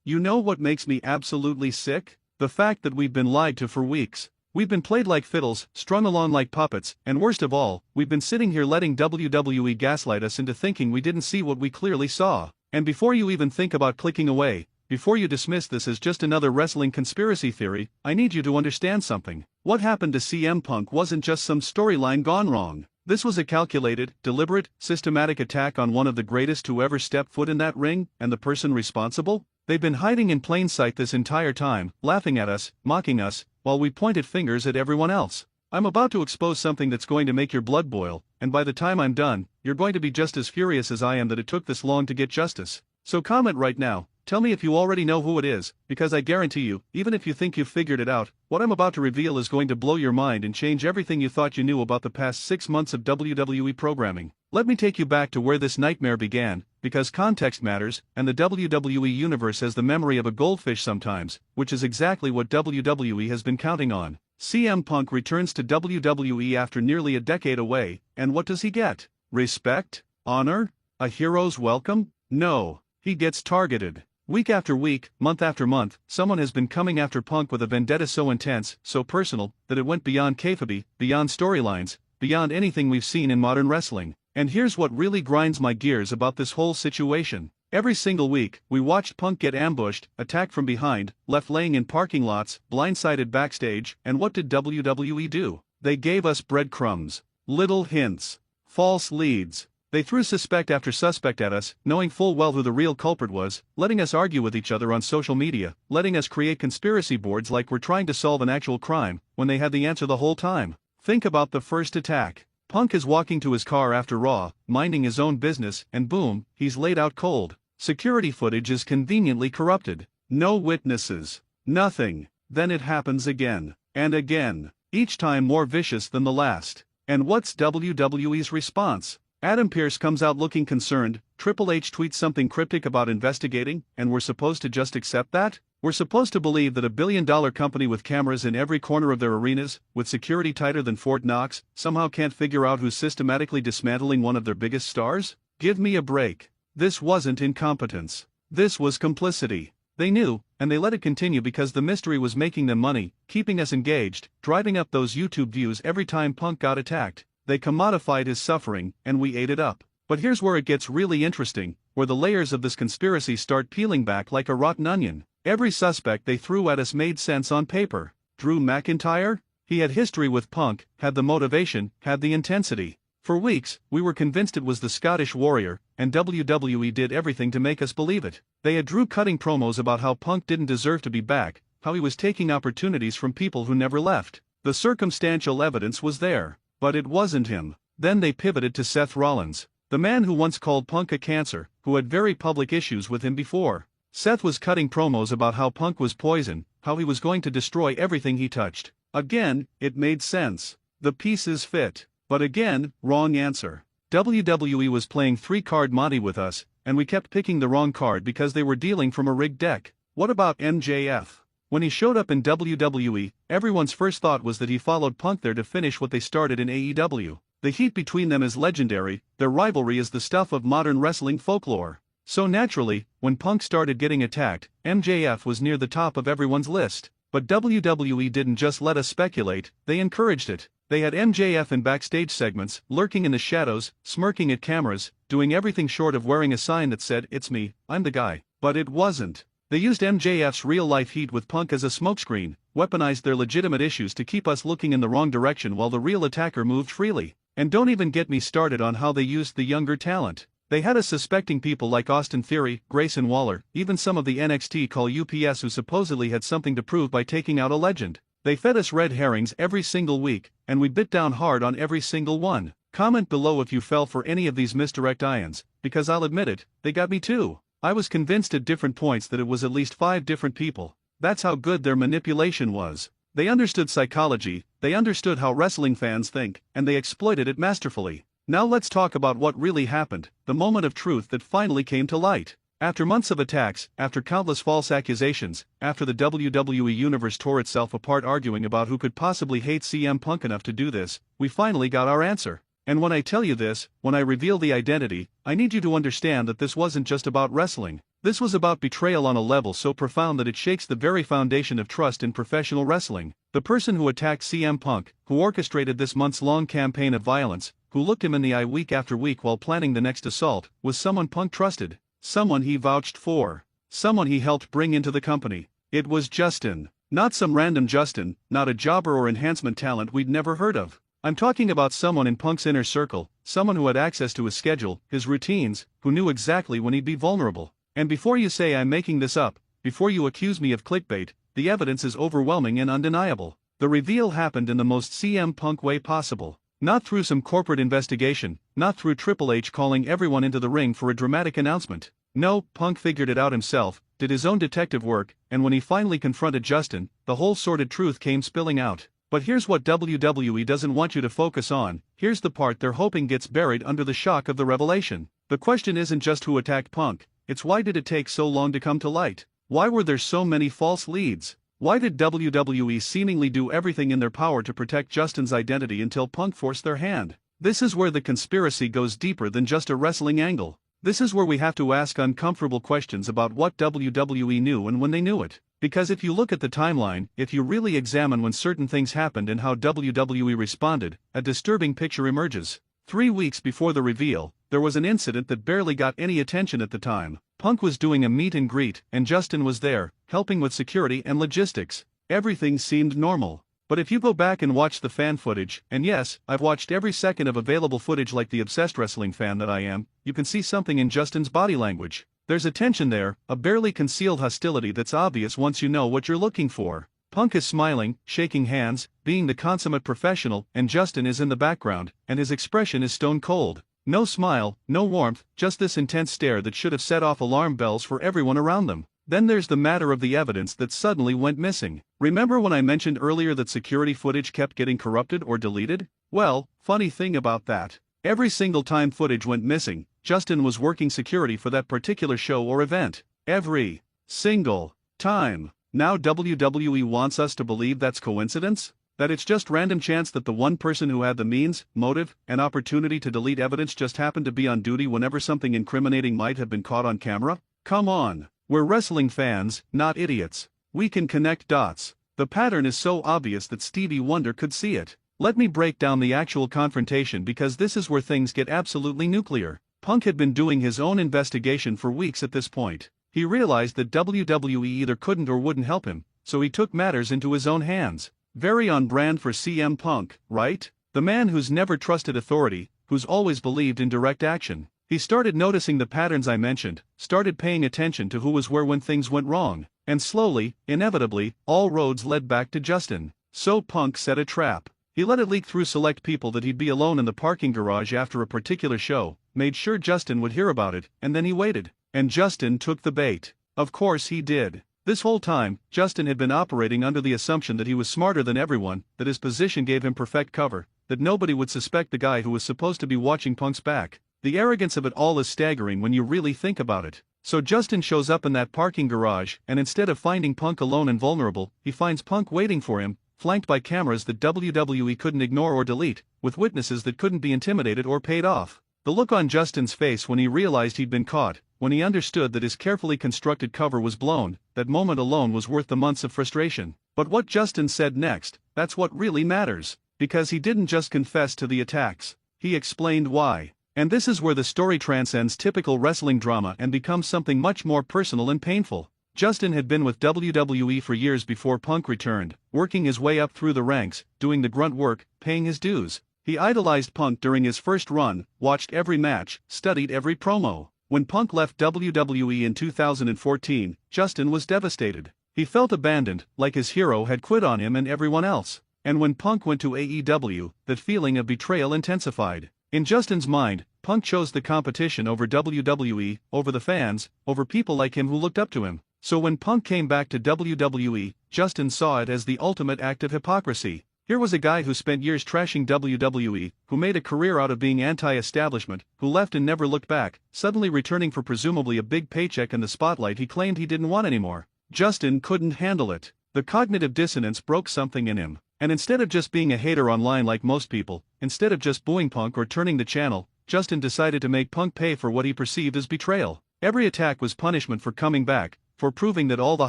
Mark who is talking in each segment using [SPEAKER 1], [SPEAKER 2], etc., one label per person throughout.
[SPEAKER 1] You know what makes me absolutely sick? The fact that we've been lied to for weeks. We've been played like fiddles, strung along like puppets, and worst of all, we've been sitting here letting WWE gaslight us into thinking we didn't see what we clearly saw. And before you even think about clicking away, before you dismiss this as just another wrestling conspiracy theory, I need you to understand something. What happened to CM Punk wasn't just some storyline gone wrong. This was a calculated, deliberate, systematic attack on one of the greatest who ever stepped foot in that ring, and the person responsible? They've been hiding in plain sight this entire time, laughing at us, mocking us, while we pointed fingers at everyone else. I'm about to expose something that's going to make your blood boil, and by the time I'm done, you're going to be just as furious as I am that it took this long to get justice. So comment right now, tell me if you already know who it is, because I guarantee you, even if you think you've figured it out, what I'm about to reveal is going to blow your mind and change everything you thought you knew about the past 6 months of WWE programming. Let me take you back to where this nightmare began, because context matters, and the WWE Universe has the memory of a goldfish sometimes, which is exactly what WWE has been counting on. CM Punk returns to WWE after nearly a decade away, and what does he get? Respect? Honor? A hero's welcome? No, he gets targeted. Week after week, month after month, someone has been coming after Punk with a vendetta so intense, so personal, that it went beyond kayfabe, beyond storylines, beyond anything we've seen in modern wrestling. And here's what really grinds my gears about this whole situation. Every single week, we watched Punk get ambushed, attacked from behind, left laying in parking lots, blindsided backstage, and what did WWE do? They gave us breadcrumbs, little hints, false leads. They threw suspect after suspect at us, knowing full well who the real culprit was, letting us argue with each other on social media, letting us create conspiracy boards like we're trying to solve an actual crime, when they had the answer the whole time. Think about the first attack. Punk is walking to his car after Raw, minding his own business, and boom, he's laid out cold. Security footage is conveniently corrupted. No witnesses. Nothing. Then it happens again. And again. Each time more vicious than the last. And what's WWE's response? Adam Pearce comes out looking concerned, Triple H tweets something cryptic about investigating, and we're supposed to just accept that? We're supposed to believe that a billion-dollar company with cameras in every corner of their arenas, with security tighter than Fort Knox, somehow can't figure out who's systematically dismantling one of their biggest stars? Give me a break. This wasn't incompetence. This was complicity. They knew, and they let it continue because the mystery was making them money, keeping us engaged, driving up those YouTube views every time Punk got attacked. They commodified his suffering, and we ate it up. But here's where it gets really interesting, where the layers of this conspiracy start peeling back like a rotten onion. Every suspect they threw at us made sense on paper. Drew McIntyre? He had history with Punk, had the motivation, had the intensity. For weeks, we were convinced it was the Scottish Warrior, and WWE did everything to make us believe it. They had Drew cutting promos about how Punk didn't deserve to be back, how he was taking opportunities from people who never left. The circumstantial evidence was there. But it wasn't him. Then they pivoted to Seth Rollins, the man who once called Punk a cancer, who had very public issues with him before. Seth was cutting promos about how Punk was poison, how he was going to destroy everything he touched. Again, it made sense. The pieces fit. But again, wrong answer. WWE was playing 3-card Monty with us, and we kept picking the wrong card because they were dealing from a rigged deck. What about MJF? When he showed up in WWE, everyone's first thought was that he followed Punk there to finish what they started in AEW. The heat between them is legendary, their rivalry is the stuff of modern wrestling folklore. So naturally, when Punk started getting attacked, MJF was near the top of everyone's list. But WWE didn't just let us speculate, they encouraged it. They had MJF in backstage segments, lurking in the shadows, smirking at cameras, doing everything short of wearing a sign that said, "It's me, I'm the guy." But it wasn't. They used MJF's real-life heat with Punk as a smokescreen, weaponized their legitimate issues to keep us looking in the wrong direction while the real attacker moved freely. And don't even get me started on how they used the younger talent. They had us suspecting people like Austin Theory, Grayson Waller, even some of the NXT call UPS who supposedly had something to prove by taking out a legend. They fed us red herrings every single week, and we bit down hard on every single one. Comment below if you fell for any of these misdirect ions, because I'll admit it, they got me too. I was convinced at different points that it was at least 5 different people. That's how good their manipulation was. They understood psychology, they understood how wrestling fans think, and they exploited it masterfully. Now let's talk about what really happened, the moment of truth that finally came to light. After months of attacks, after countless false accusations, after the WWE Universe tore itself apart arguing about who could possibly hate CM Punk enough to do this, we finally got our answer. And when I tell you this, when I reveal the identity, I need you to understand that this wasn't just about wrestling. This was about betrayal on a level so profound that it shakes the very foundation of trust in professional wrestling. The person who attacked CM Punk, who orchestrated this months-long campaign of violence, who looked him in the eye week after week while planning the next assault, was someone Punk trusted, someone he vouched for, someone he helped bring into the company. It was Justin. Not some random Justin, not a jobber or enhancement talent we'd never heard of. I'm talking about someone in Punk's inner circle, someone who had access to his schedule, his routines, who knew exactly when he'd be vulnerable. And before you say I'm making this up, before you accuse me of clickbait, the evidence is overwhelming and undeniable. The reveal happened in the most CM Punk way possible. Not through some corporate investigation, not through Triple H calling everyone into the ring for a dramatic announcement. No, Punk figured it out himself, did his own detective work, and when he finally confronted Justin, the whole sordid truth came spilling out. But here's what WWE doesn't want you to focus on, here's the part they're hoping gets buried under the shock of the revelation. The question isn't just who attacked Punk, it's why did it take so long to come to light? Why were there so many false leads? Why did WWE seemingly do everything in their power to protect Justin's identity until Punk forced their hand? This is where the conspiracy goes deeper than just a wrestling angle. This is where we have to ask uncomfortable questions about what WWE knew and when they knew it. Because if you look at the timeline, if you really examine when certain things happened and how WWE responded, a disturbing picture emerges. 3 weeks before the reveal, there was an incident that barely got any attention at the time. Punk was doing a meet and greet, and Justin was there, helping with security and logistics. Everything seemed normal. But if you go back and watch the fan footage, and yes, I've watched every second of available footage like the obsessed wrestling fan that I am, you can see something in Justin's body language. There's a tension there, a barely concealed hostility that's obvious once you know what you're looking for. Punk is smiling, shaking hands, being the consummate professional, and Justin is in the background, and his expression is stone cold. No smile, no warmth, just this intense stare that should have set off alarm bells for everyone around them. Then there's the matter of the evidence that suddenly went missing. Remember when I mentioned earlier that security footage kept getting corrupted or deleted? Well, funny thing about that. Every single time footage went missing, Justin was working security for that particular show or event. Every single time. Now WWE wants us to believe that's coincidence? That it's just random chance that the one person who had the means, motive, and opportunity to delete evidence just happened to be on duty whenever something incriminating might have been caught on camera? Come on. We're wrestling fans, not idiots. We can connect dots. The pattern is so obvious that Stevie Wonder could see it. Let me break down the actual confrontation because this is where things get absolutely nuclear. Punk had been doing his own investigation for weeks at this point. He realized that WWE either couldn't or wouldn't help him, so he took matters into his own hands. Very on brand for CM Punk, right? The man who's never trusted authority, who's always believed in direct action. He started noticing the patterns I mentioned, started paying attention to who was where when things went wrong, and slowly, inevitably, all roads led back to Justin. So Punk set a trap. He let it leak through select people that he'd be alone in the parking garage after a particular show, made sure Justin would hear about it, and then he waited. And Justin took the bait. Of course he did. This whole time, Justin had been operating under the assumption that he was smarter than everyone, that his position gave him perfect cover, that nobody would suspect the guy who was supposed to be watching Punk's back. The arrogance of it all is staggering when you really think about it. So Justin shows up in that parking garage, and instead of finding Punk alone and vulnerable, he finds Punk waiting for him, flanked by cameras that WWE couldn't ignore or delete, with witnesses that couldn't be intimidated or paid off. The look on Justin's face when he realized he'd been caught, when he understood that his carefully constructed cover was blown, that moment alone was worth the months of frustration. But what Justin said next, that's what really matters. Because he didn't just confess to the attacks, he explained why. And this is where the story transcends typical wrestling drama and becomes something much more personal and painful. Justin had been with WWE for years before Punk returned, working his way up through the ranks, doing the grunt work, paying his dues. He idolized Punk during his first run, watched every match, studied every promo. When Punk left WWE in 2014, Justin was devastated. He felt abandoned, like his hero had quit on him and everyone else. And when Punk went to AEW, that feeling of betrayal intensified. In Justin's mind, Punk chose the competition over WWE, over the fans, over people like him who looked up to him. So when Punk came back to WWE, Justin saw it as the ultimate act of hypocrisy. Here was a guy who spent years trashing WWE, who made a career out of being anti-establishment, who left and never looked back, suddenly returning for presumably a big paycheck and the spotlight he claimed he didn't want anymore. Justin couldn't handle it. The cognitive dissonance broke something in him. And instead of just being a hater online like most people, instead of just booing Punk or turning the channel, Justin decided to make Punk pay for what he perceived as betrayal. Every attack was punishment for coming back, for proving that all the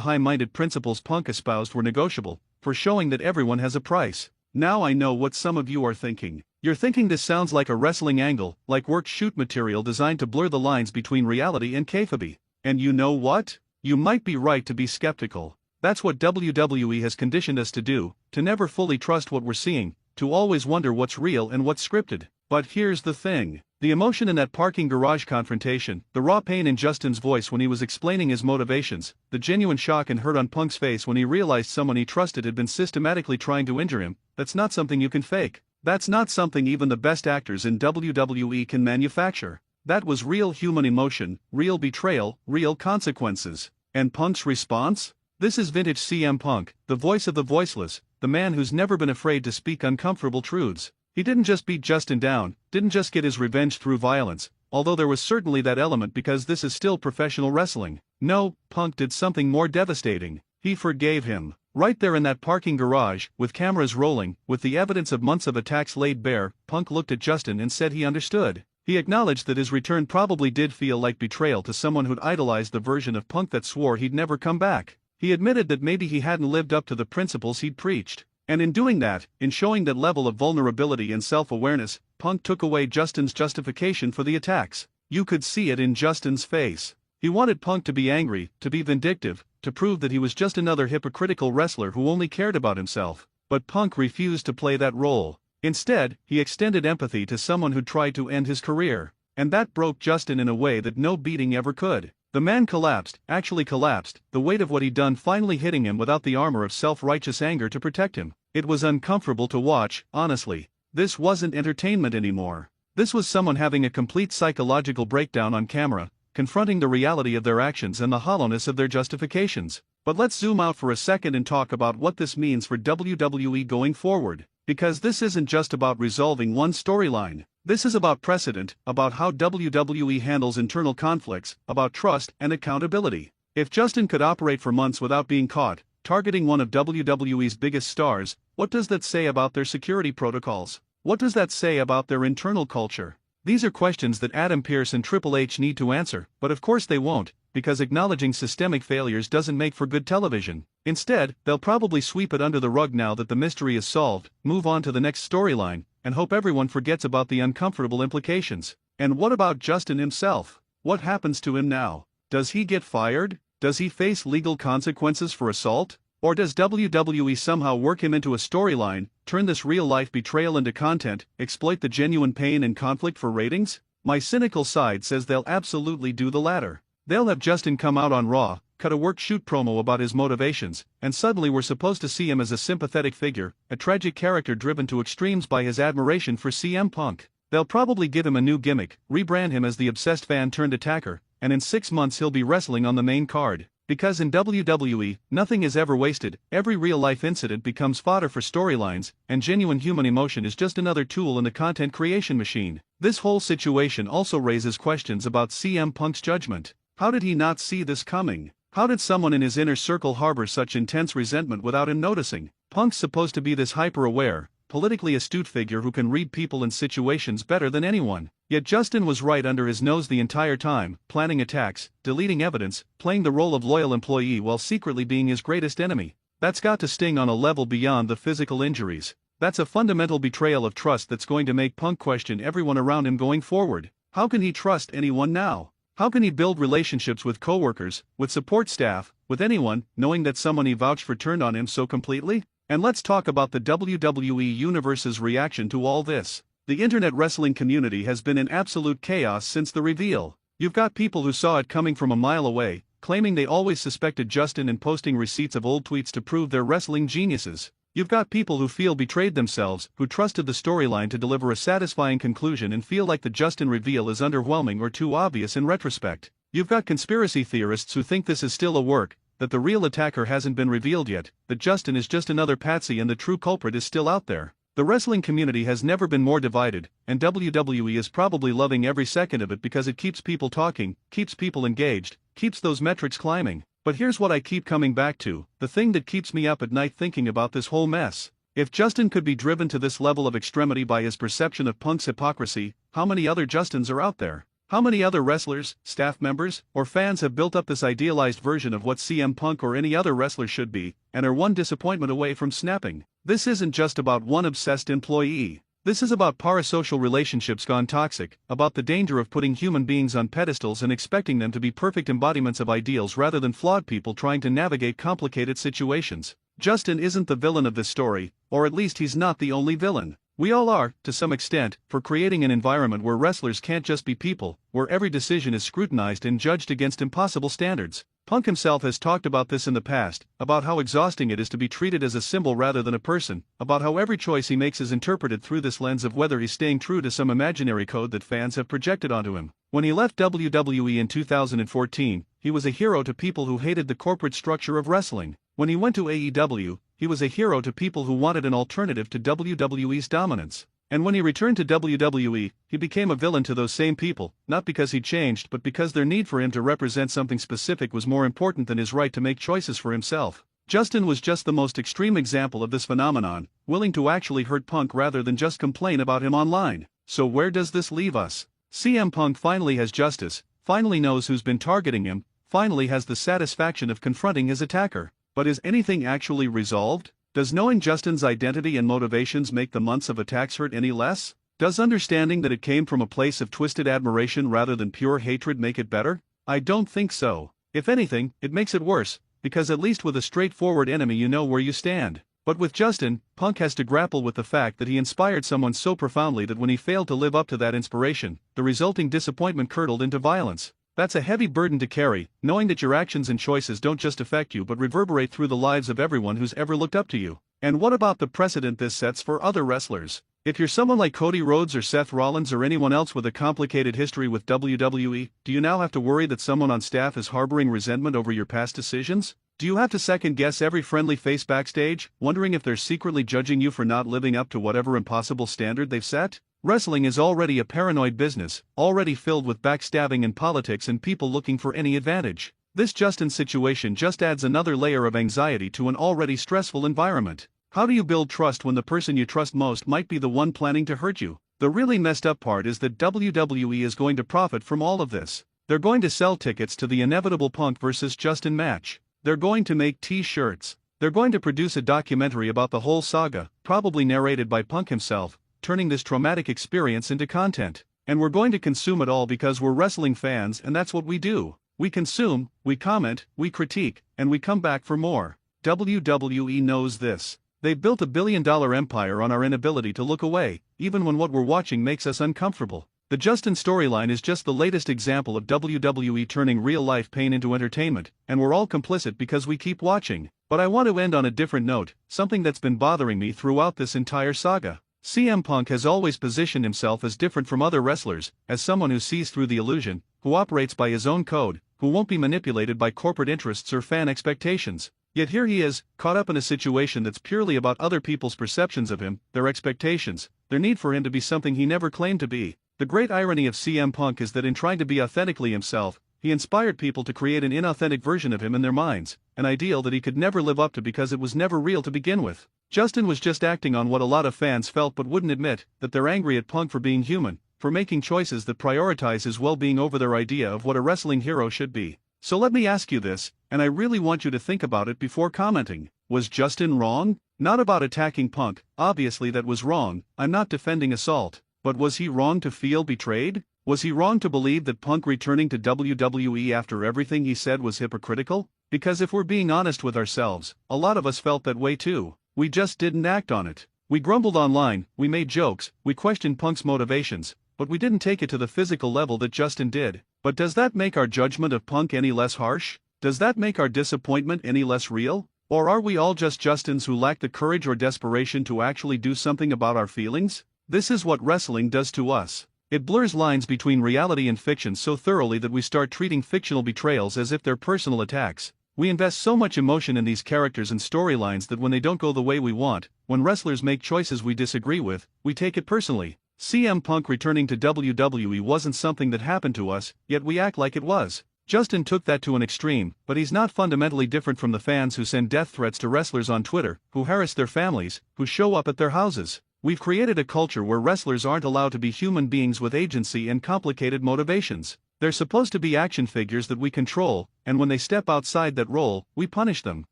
[SPEAKER 1] high-minded principles Punk espoused were negotiable, for showing that everyone has a price. Now I know what some of you are thinking. You're thinking this sounds like a wrestling angle, like worked shoot material designed to blur the lines between reality and kayfabe. And you know what? You might be right to be skeptical. That's what WWE has conditioned us to do, to never fully trust what we're seeing, to always wonder what's real and what's scripted. But here's the thing. The emotion in that parking garage confrontation, the raw pain in Justin's voice when he was explaining his motivations, the genuine shock and hurt on Punk's face when he realized someone he trusted had been systematically trying to injure him, that's not something you can fake. That's not something even the best actors in WWE can manufacture. That was real human emotion, real betrayal, real consequences. And Punk's response? This is vintage CM Punk, the voice of the voiceless, the man who's never been afraid to speak uncomfortable truths. He didn't just beat Justin down, didn't just get his revenge through violence, although there was certainly that element because this is still professional wrestling. No, Punk did something more devastating. He forgave him. Right there in that parking garage, with cameras rolling, with the evidence of months of attacks laid bare, Punk looked at Justin and said he understood. He acknowledged that his return probably did feel like betrayal to someone who'd idolized the version of Punk that swore he'd never come back. He admitted that maybe he hadn't lived up to the principles he'd preached. And in doing that, in showing that level of vulnerability and self-awareness, Punk took away Justin's justification for the attacks. You could see it in Justin's face. He wanted Punk to be angry, to be vindictive, to prove that he was just another hypocritical wrestler who only cared about himself. But Punk refused to play that role. Instead, he extended empathy to someone who tried to end his career. And that broke Justin in a way that no beating ever could. The man collapsed, actually collapsed, the weight of what he'd done finally hitting him without the armor of self-righteous anger to protect him. It was uncomfortable to watch, honestly. This wasn't entertainment anymore. This was someone having a complete psychological breakdown on camera, confronting the reality of their actions and the hollowness of their justifications. But let's zoom out for a second and talk about what this means for WWE going forward. Because this isn't just about resolving one storyline. This is about precedent, about how WWE handles internal conflicts, about trust and accountability. If Justin could operate for months without being caught, targeting one of WWE's biggest stars, what does that say about their security protocols? What does that say about their internal culture? These are questions that Adam Pearce and Triple H need to answer, but of course they won't, because acknowledging systemic failures doesn't make for good television. Instead, they'll probably sweep it under the rug now that the mystery is solved, move on to the next storyline, and hope everyone forgets about the uncomfortable implications. And what about Justin himself? What happens to him now? Does he get fired? Does he face legal consequences for assault? Or does WWE somehow work him into a storyline, turn this real-life betrayal into content, exploit the genuine pain and conflict for ratings? My cynical side says they'll absolutely do the latter. They'll have Justin come out on Raw, cut a work-shoot promo about his motivations, and suddenly we're supposed to see him as a sympathetic figure, a tragic character driven to extremes by his admiration for CM Punk. They'll probably give him a new gimmick, rebrand him as the obsessed fan-turned-attacker, and in 6 months he'll be wrestling on the main card. Because in WWE, nothing is ever wasted, every real-life incident becomes fodder for storylines, and genuine human emotion is just another tool in the content creation machine. This whole situation also raises questions about CM Punk's judgment. How did he not see this coming? How did someone in his inner circle harbor such intense resentment without him noticing? Punk's supposed to be this hyper-aware, politically astute figure who can read people and situations better than anyone. Yet Justin was right under his nose the entire time, planning attacks, deleting evidence, playing the role of loyal employee while secretly being his greatest enemy. That's got to sting on a level beyond the physical injuries. That's a fundamental betrayal of trust that's going to make Punk question everyone around him going forward. How can he trust anyone now? How can he build relationships with coworkers, with support staff, with anyone, knowing that someone he vouched for turned on him so completely? And let's talk about the WWE Universe's reaction to all this. The internet wrestling community has been in absolute chaos since the reveal. You've got people who saw it coming from a mile away, claiming they always suspected Justin and posting receipts of old tweets to prove they're wrestling geniuses. You've got people who feel betrayed themselves, who trusted the storyline to deliver a satisfying conclusion and feel like the Justin reveal is underwhelming or too obvious in retrospect. You've got conspiracy theorists who think this is still a work, that the real attacker hasn't been revealed yet, that Justin is just another patsy and the true culprit is still out there. The wrestling community has never been more divided, and WWE is probably loving every second of it because it keeps people talking, keeps people engaged, keeps those metrics climbing. But here's what I keep coming back to, the thing that keeps me up at night thinking about this whole mess. If Justin could be driven to this level of extremity by his perception of Punk's hypocrisy, how many other Justins are out there? How many other wrestlers, staff members, or fans have built up this idealized version of what CM Punk or any other wrestler should be, and are one disappointment away from snapping? This isn't just about one obsessed employee. This is about parasocial relationships gone toxic, about the danger of putting human beings on pedestals and expecting them to be perfect embodiments of ideals rather than flawed people trying to navigate complicated situations. Justin isn't the villain of this story, or at least he's not the only villain. We all are, to some extent, for creating an environment where wrestlers can't just be people, where every decision is scrutinized and judged against impossible standards. Punk himself has talked about this in the past, about how exhausting it is to be treated as a symbol rather than a person, about how every choice he makes is interpreted through this lens of whether he's staying true to some imaginary code that fans have projected onto him. When he left WWE in 2014, he was a hero to people who hated the corporate structure of wrestling. When he went to AEW, he was a hero to people who wanted an alternative to WWE's dominance. And when he returned to WWE, he became a villain to those same people, not because he changed but because their need for him to represent something specific was more important than his right to make choices for himself. Justin was just the most extreme example of this phenomenon, willing to actually hurt Punk rather than just complain about him online. So where does this leave us? CM Punk finally has justice, finally knows who's been targeting him, finally has the satisfaction of confronting his attacker. But is anything actually resolved? Does knowing Justin's identity and motivations make the months of attacks hurt any less? Does understanding that it came from a place of twisted admiration rather than pure hatred make it better? I don't think so. If anything, it makes it worse, because at least with a straightforward enemy you know where you stand. But with Justin, Punk has to grapple with the fact that he inspired someone so profoundly that when he failed to live up to that inspiration, the resulting disappointment curdled into violence. That's a heavy burden to carry, knowing that your actions and choices don't just affect you but reverberate through the lives of everyone who's ever looked up to you. And what about the precedent this sets for other wrestlers? If you're someone like Cody Rhodes or Seth Rollins or anyone else with a complicated history with WWE, do you now have to worry that someone on staff is harboring resentment over your past decisions? Do you have to second-guess every friendly face backstage, wondering if they're secretly judging you for not living up to whatever impossible standard they've set? Wrestling is already a paranoid business, already filled with backstabbing and politics and people looking for any advantage. This Justin situation just adds another layer of anxiety to an already stressful environment. How do you build trust when the person you trust most might be the one planning to hurt you? The really messed up part is that WWE is going to profit from all of this. They're going to sell tickets to the inevitable Punk versus Justin match. They're going to make t-shirts. They're going to produce a documentary about the whole saga, probably narrated by Punk himself, turning this traumatic experience into content. And we're going to consume it all because we're wrestling fans and that's what we do. We consume, we comment, we critique, and we come back for more. WWE knows this. They've built a billion-dollar empire on our inability to look away, even when what we're watching makes us uncomfortable. The Justin storyline is just the latest example of WWE turning real-life pain into entertainment, and we're all complicit because we keep watching. But I want to end on a different note, something that's been bothering me throughout this entire saga. CM Punk has always positioned himself as different from other wrestlers, as someone who sees through the illusion, who operates by his own code, who won't be manipulated by corporate interests or fan expectations. Yet here he is, caught up in a situation that's purely about other people's perceptions of him, their expectations, their need for him to be something he never claimed to be. The great irony of CM Punk is that in trying to be authentically himself, he inspired people to create an inauthentic version of him in their minds, an ideal that he could never live up to because it was never real to begin with. Justin was just acting on what a lot of fans felt but wouldn't admit, that they're angry at Punk for being human, for making choices that prioritize his well-being over their idea of what a wrestling hero should be. So let me ask you this, and I really want you to think about it before commenting. Was Justin wrong? Not about attacking Punk, obviously that was wrong, I'm not defending assault. But was he wrong to feel betrayed? Was he wrong to believe that Punk returning to WWE after everything he said was hypocritical? Because if we're being honest with ourselves, a lot of us felt that way too. We just didn't act on it. We grumbled online, we made jokes, we questioned Punk's motivations, but we didn't take it to the physical level that Justin did. But does that make our judgment of Punk any less harsh? Does that make our disappointment any less real? Or are we all just Justins who lack the courage or desperation to actually do something about our feelings? This is what wrestling does to us. It blurs lines between reality and fiction so thoroughly that we start treating fictional betrayals as if they're personal attacks. We invest so much emotion in these characters and storylines that when they don't go the way we want, when wrestlers make choices we disagree with, we take it personally. CM Punk returning to WWE wasn't something that happened to us, yet we act like it was. Justin took that to an extreme, but he's not fundamentally different from the fans who send death threats to wrestlers on Twitter, who harass their families, who show up at their houses. We've created a culture where wrestlers aren't allowed to be human beings with agency and complicated motivations. They're supposed to be action figures that we control, and when they step outside that role, we punish them.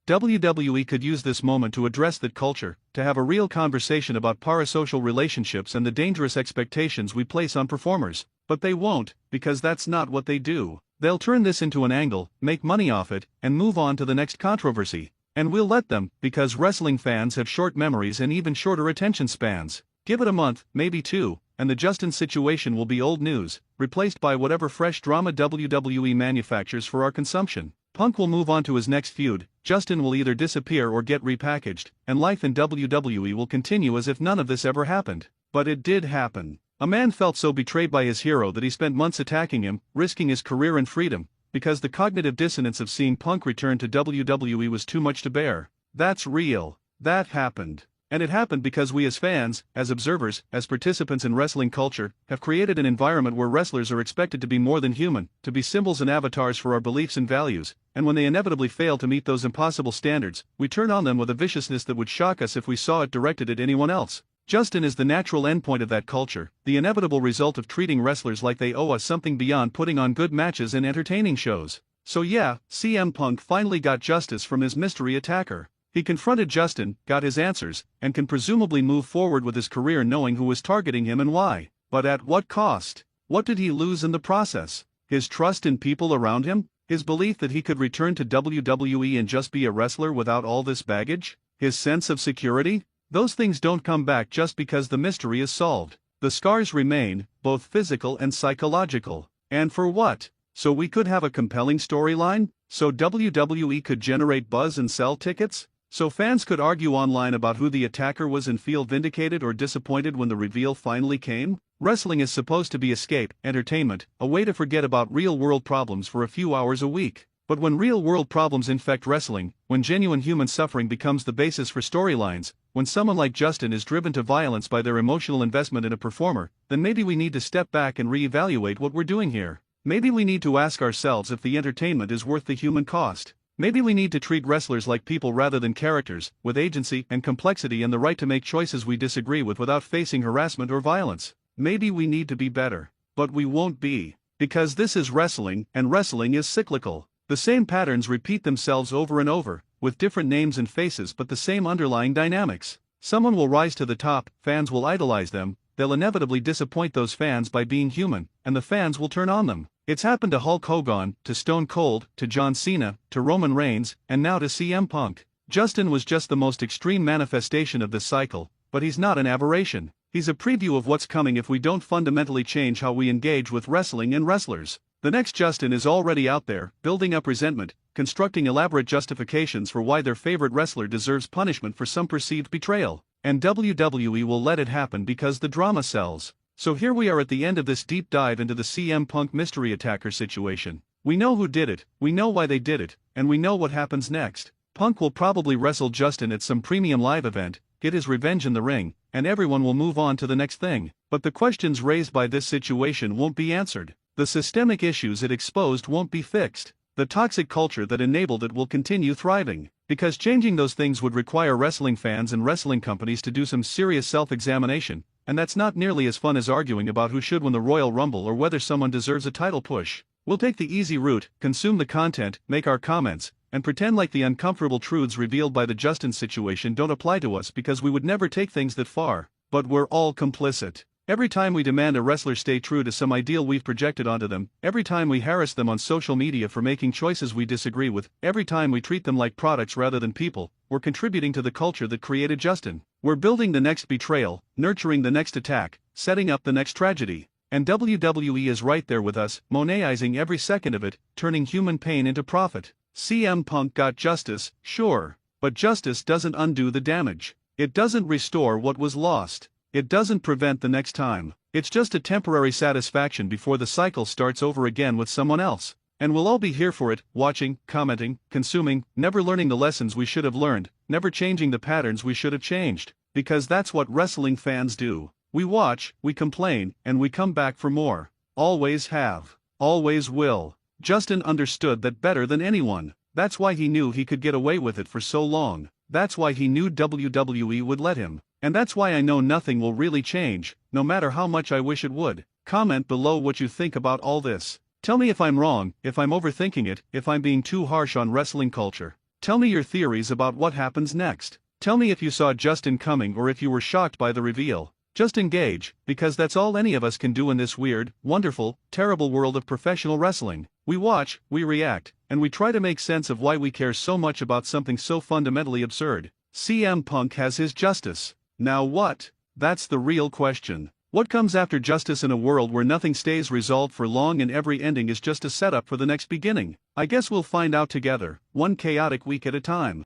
[SPEAKER 1] WWE could use this moment to address that culture, to have a real conversation about parasocial relationships and the dangerous expectations we place on performers. But they won't, because that's not what they do. They'll turn this into an angle, make money off it, and move on to the next controversy. And we'll let them, because wrestling fans have short memories and even shorter attention spans. Give it a month, maybe two, and the Justin situation will be old news, replaced by whatever fresh drama WWE manufactures for our consumption. Punk will move on to his next feud, Justin will either disappear or get repackaged, and life in WWE will continue as if none of this ever happened. But it did happen. A man felt so betrayed by his hero that he spent months attacking him, risking his career and freedom, because the cognitive dissonance of seeing Punk return to WWE was too much to bear. That's real. That happened. And it happened because we as fans, as observers, as participants in wrestling culture, have created an environment where wrestlers are expected to be more than human, to be symbols and avatars for our beliefs and values, and when they inevitably fail to meet those impossible standards, we turn on them with a viciousness that would shock us if we saw it directed at anyone else. Justin is the natural endpoint of that culture, the inevitable result of treating wrestlers like they owe us something beyond putting on good matches and entertaining shows. So yeah, CM Punk finally got justice from his mystery attacker. He confronted Justin, got his answers, and can presumably move forward with his career knowing who was targeting him and why. But at what cost? What did he lose in the process? His trust in people around him? His belief that he could return to WWE and just be a wrestler without all this baggage? His sense of security? Those things don't come back just because the mystery is solved. The scars remain, both physical and psychological. And for what? So we could have a compelling storyline? So WWE could generate buzz and sell tickets? So fans could argue online about who the attacker was and feel vindicated or disappointed when the reveal finally came? Wrestling is supposed to be escape, entertainment, a way to forget about real-world problems for a few hours a week. But when real-world problems infect wrestling, when genuine human suffering becomes the basis for storylines, when someone like Justin is driven to violence by their emotional investment in a performer, then maybe we need to step back and re-evaluate what we're doing here. Maybe we need to ask ourselves if the entertainment is worth the human cost. Maybe we need to treat wrestlers like people rather than characters, with agency and complexity and the right to make choices we disagree with without facing harassment or violence. Maybe we need to be better. But we won't be. Because this is wrestling, and wrestling is cyclical. The same patterns repeat themselves over and over, with different names and faces but the same underlying dynamics. Someone will rise to the top, fans will idolize them, they'll inevitably disappoint those fans by being human, and the fans will turn on them. It's happened to Hulk Hogan, to Stone Cold, to John Cena, to Roman Reigns, and now to CM Punk. Justin was just the most extreme manifestation of this cycle, but he's not an aberration. He's a preview of what's coming if we don't fundamentally change how we engage with wrestling and wrestlers. The next Justin is already out there, building up resentment, constructing elaborate justifications for why their favorite wrestler deserves punishment for some perceived betrayal. And WWE will let it happen because the drama sells. So here we are at the end of this deep dive into the CM Punk mystery attacker situation. We know who did it, we know why they did it, and we know what happens next. Punk will probably wrestle Justin at some premium live event, get his revenge in the ring, and everyone will move on to the next thing. But the questions raised by this situation won't be answered. The systemic issues it exposed won't be fixed. The toxic culture that enabled it will continue thriving. Because changing those things would require wrestling fans and wrestling companies to do some serious self-examination, and that's not nearly as fun as arguing about who should win the Royal Rumble or whether someone deserves a title push. We'll take the easy route, consume the content, make our comments, and pretend like the uncomfortable truths revealed by the Justin situation don't apply to us because we would never take things that far. But we're all complicit. Every time we demand a wrestler stay true to some ideal we've projected onto them, every time we harass them on social media for making choices we disagree with, every time we treat them like products rather than people, we're contributing to the culture that created Justin. We're building the next betrayal, nurturing the next attack, setting up the next tragedy. And WWE is right there with us, monetizing every second of it, turning human pain into profit. CM Punk got justice, sure. But justice doesn't undo the damage. It doesn't restore what was lost. It doesn't prevent the next time. It's just a temporary satisfaction before the cycle starts over again with someone else. And we'll all be here for it, watching, commenting, consuming, never learning the lessons we should have learned, never changing the patterns we should have changed. Because that's what wrestling fans do. We watch, we complain, and we come back for more. Always have. Always will. Justin understood that better than anyone. That's why he knew he could get away with it for so long. That's why he knew WWE would let him. And that's why I know nothing will really change, no matter how much I wish it would. Comment below what you think about all this. Tell me if I'm wrong, if I'm overthinking it, if I'm being too harsh on wrestling culture. Tell me your theories about what happens next. Tell me if you saw Justin coming or if you were shocked by the reveal. Just engage, because that's all any of us can do in this weird, wonderful, terrible world of professional wrestling. We watch, we react, and we try to make sense of why we care so much about something so fundamentally absurd. CM Punk has his justice. Now what? That's the real question. What comes after justice in a world where nothing stays resolved for long and every ending is just a setup for the next beginning? I guess we'll find out together, one chaotic week at a time.